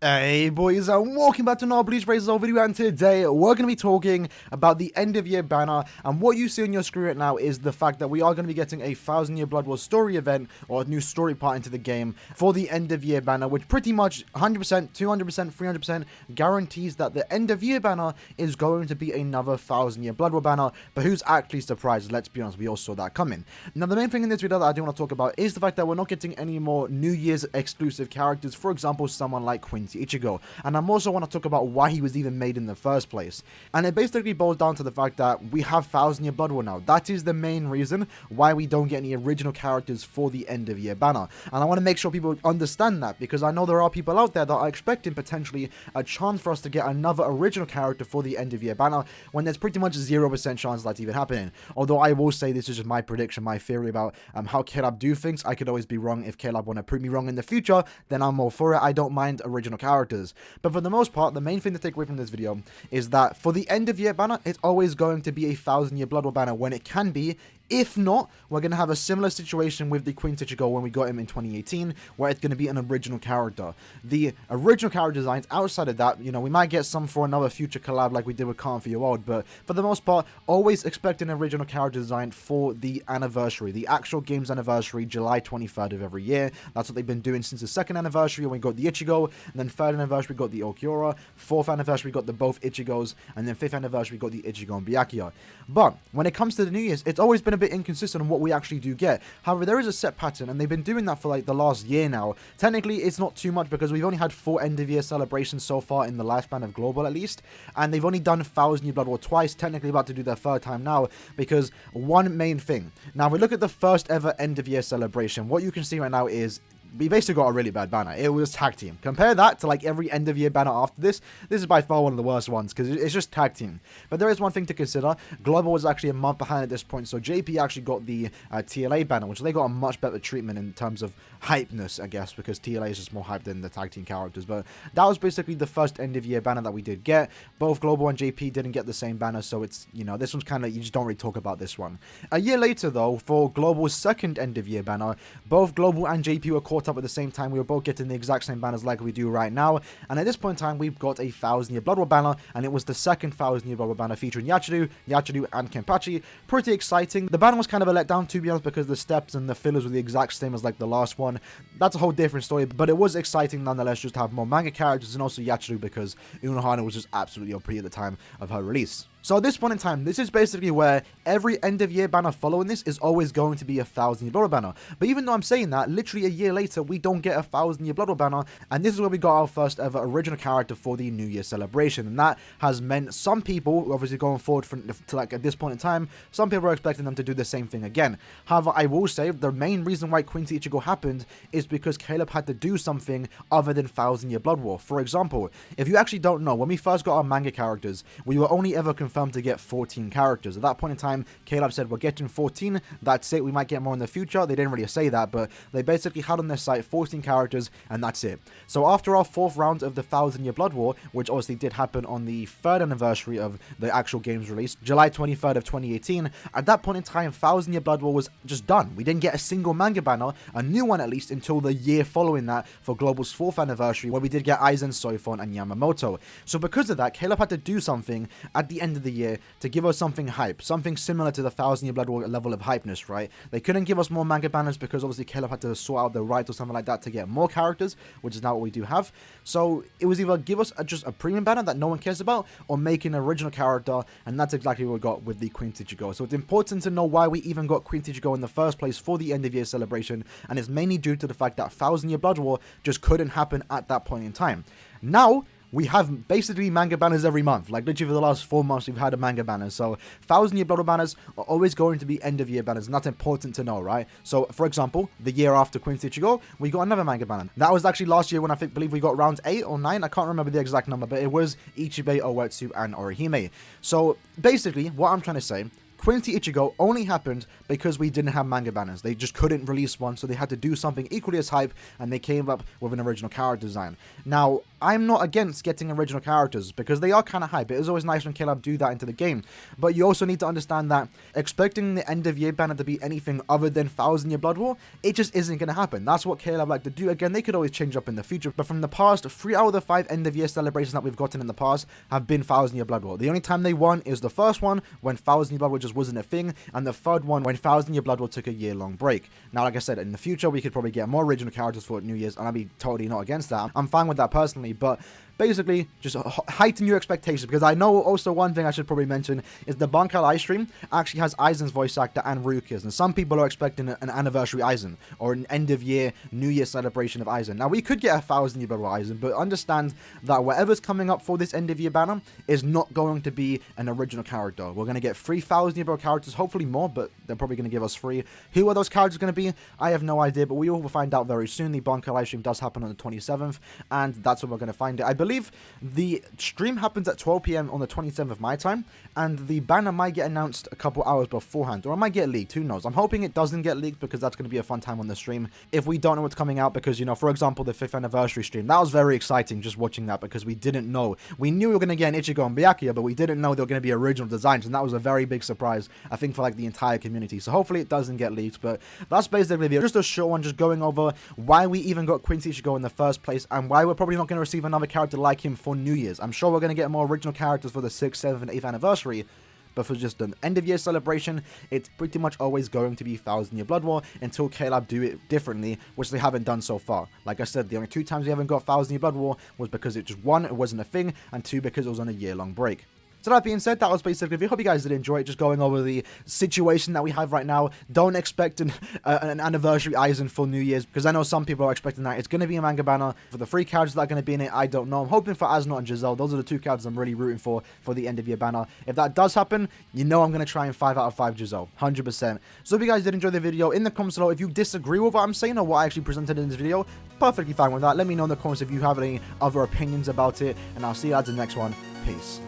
Hey boys, and welcome back to another Bleach Razors video, and today we're going to be talking about the end of year banner. And what you see on your screen right now is the fact that we are going to be getting a 1000 Year Blood War story event, or a new story part into the game for the end of year banner, which pretty much 100%, 200%, 300% guarantees that the end of year banner is going to be another 1000 Year Blood War banner. But who's actually surprised? Let's be honest, we all saw that coming. Now, the main thing in this video that I do want to talk about is the fact that we're not getting any more New Year's exclusive characters, for example, someone like Quincy Ichigo, and I also want to talk about why he was even made in the first place. And it basically boils down to the fact that we have 1000 Year Blood War now. That is the main reason why we don't get any original characters for the end of year banner, and I want to make sure people understand that, because I know there are people out there that are expecting potentially a chance for us to get another original character for the end of year banner, when there's pretty much 0% chance that's even happening. Although I will say this is just my prediction, my theory about how Caleb do things. I could always be wrong. If Caleb want to prove me wrong in the future, then I'm all for it. I don't mind original characters. But for the most part, the main thing to take away from this video is that for the end of year banner, it's always going to be a 1000 Year Blood War banner when it can be. If not, we're going to have a similar situation with the Quincy Ichigo when we got him in 2018, where it's going to be an original character. The original character designs outside of that, you know, we might get some for another future collab like we did with Calm for Your World, but for the most part, always expect an original character design for the anniversary, the actual game's anniversary, July 23rd of every year. That's what they've been doing since the second anniversary when we got the Ichigo, and then third anniversary we got the Aaroniero, fourth anniversary we got the both Ichigos, and then fifth anniversary we got the Ichigo and Byakuya. But when it comes to the New Year's, it's always been a bit inconsistent on what we actually do get. However, there is a set pattern, and they've been doing that for like the last year now. Technically, it's not too much because we've only had 4 end of year celebrations so far in the lifespan of Global, at least, and they've only done 1000 Year Blood War twice, technically about to do their third time now, because one main thing. Now, if we look at the first ever end of year celebration, what you can see right now is we basically got a really bad banner. It was tag team. Compare that to like every end of year banner after this. This is by far one of the worst ones because it's just tag team. But there is one thing to consider. Global was actually a month behind at this point, so JP actually got the TLA banner, which they got a much better treatment in terms of hypeness, I guess, because TLA is just more hyped than the tag team characters. But that was basically the first end of year banner that we did get. Both Global and JP didn't get the same banner, so it's, you know, this one's kind of, you just don't really talk about this one. A year later, though, for Global's second end of year banner, both Global and JP were caught up at the same time. We were both getting the exact same banners like we do right now, and at this point in time, we've got a 1000 Year Blood War banner, and it was the second 1000 Year Blood War banner featuring Yachiru, and Kenpachi. Pretty exciting. The banner was kind of a letdown, to be honest, because the steps and the fillers were the exact same as like the last one. That's a whole different story, but it was exciting nonetheless just to have more manga characters, and also Yachiru because Unohana was just absolutely OP at the time of her release. So at this point in time, this is basically where every end of year banner following this is always going to be a 1000 Year Blood War banner. But even though I'm saying that, literally a year later, we don't get a 1000 Year Blood War banner, and this is where we got our first ever original character for the New Year celebration. And that has meant some people, obviously going forward to like at this point in time, some people are expecting them to do the same thing again. However, I will say the main reason why Quincy Ichigo happened is because Caleb had to do something other than 1000 Year Blood War. For example, if you actually don't know, when we first got our manga characters, we were only ever confirmed to get 14 characters. At that point in time, Caleb said, we're getting 14, that's it, we might get more in the future. They didn't really say that, but they basically had on their site 14 characters, and that's it. So after our 4th round of the 1000 Year Blood War, which obviously did happen on the 3rd anniversary of the actual game's release, July 23rd of 2018, at that point in time, 1000 Year Blood War was just done. We didn't get a single manga banner, a new one at least, until the year following that for Global's 4th anniversary, where we did get Aizen, Soifon, and Yamamoto. So because of that, Caleb had to do something at the end of the year to give us something hype, something similar to the 1000 Year Blood War level of hypeness, right? They couldn't give us more manga banners because obviously Caleb had to sort out the rights or something like that to get more characters, which is now what we do have. So it was either give us just a premium banner that no one cares about, or make an original character, and that's exactly what we got with the Quincy Ichigo. So it's important to know why we even got Quincy Ichigo in the first place for the end of year celebration, and it's mainly due to the fact that 1000 Year Blood War just couldn't happen at that point in time. Now, we have basically manga banners every month. Like literally for the last 4 months, we've had a manga banner. So 1000 Year Blood War banners are always going to be end of year banners, and that's important to know, right? So for example, the year after Quincy Ichigo, we got another manga banner. That was actually last year when I believe we got round 8 or 9. I can't remember the exact number, but it was Ichibei, Oetsu, and Orihime. So basically, what I'm trying to say, Quincy Ichigo only happened because we didn't have manga banners. They just couldn't release one, so they had to do something equally as hype, and they came up with an original character design. Now, I'm not against getting original characters because they are kind of hype. It is always nice when Caleb do that into the game. But you also need to understand that expecting the end of year banner to be anything other than 1000 year Blood War, it just isn't going to happen. That's what Caleb like to do. Again, they could always change up in the future. But from the past, 3 out of the 5 end of year celebrations that we've gotten in the past have been 1000 year Blood War. The only time they won is the first one when 1000 year Blood War just wasn't a thing, and the third one when 1000 year Blood War took a year-long break. Now, like I said, in the future, we could probably get more original characters for New Year's, and I'd be totally not against that. I'm fine with that personally, but basically, just heighten your expectations, because I know also one thing I should probably mention is the Bankai live stream actually has Aizen's voice actor and Ruka's, and some people are expecting an anniversary Aizen, or an end-of-year, New Year celebration of Aizen. Now, we could get a 1000 year Blood War Aizen, but understand that whatever's coming up for this end-of-year banner is not going to be an original character. We're going to get 3000 year Blood War characters, hopefully more, but they're probably going to give us 3. Who are those characters going to be? I have no idea, but we will find out very soon. The Bankai live stream does happen on the 27th, and that's when we're going to find it. I believe the stream happens at 12 PM on the 27th of my time, and the banner might get announced a couple hours beforehand, or it might get leaked, who knows. I'm hoping it doesn't get leaked, because that's going to be a fun time on the stream if we don't know what's coming out, because, you know, for example, the 5th anniversary stream, that was very exciting just watching that, because we didn't know. We knew we were going to get an Ichigo and Byakuya, but we didn't know they were going to be original designs, and that was a very big surprise, I think, for like the entire community. So hopefully it doesn't get leaked, but that's basically the video. Just a short one, just going over why we even got Quincy Ichigo in the first place, and why we're probably not going to receive another character like him for New Year's. I'm sure we're going to get more original characters for the 6th, 7th, and 8th anniversary, but for just an end-of-year celebration, it's pretty much always going to be 1000 year Blood War until Caleb do it differently, which they haven't done so far. Like I said, the only 2 times we haven't got 1000 year Blood War was because it just, 1, it wasn't a thing, and 2, because it was on a year-long break. So that being said, that was basically the video. Hope you guys did enjoy it. Just going over the situation that we have right now. Don't expect an anniversary Aizen for New Year's, because I know some people are expecting that. It's going to be a manga banner. For the 3 characters that are going to be in it, I don't know. I'm hoping for Asnot and Giselle. Those are the 2 characters I'm really rooting for the end of year banner. If that does happen, you know I'm going to try and 5 out of 5 Giselle. 100%. So if you guys did enjoy the video, in the comments below, if you disagree with what I'm saying or what I actually presented in this video, perfectly fine with that. Let me know in the comments if you have any other opinions about it, and I'll see you guys in the next one. Peace.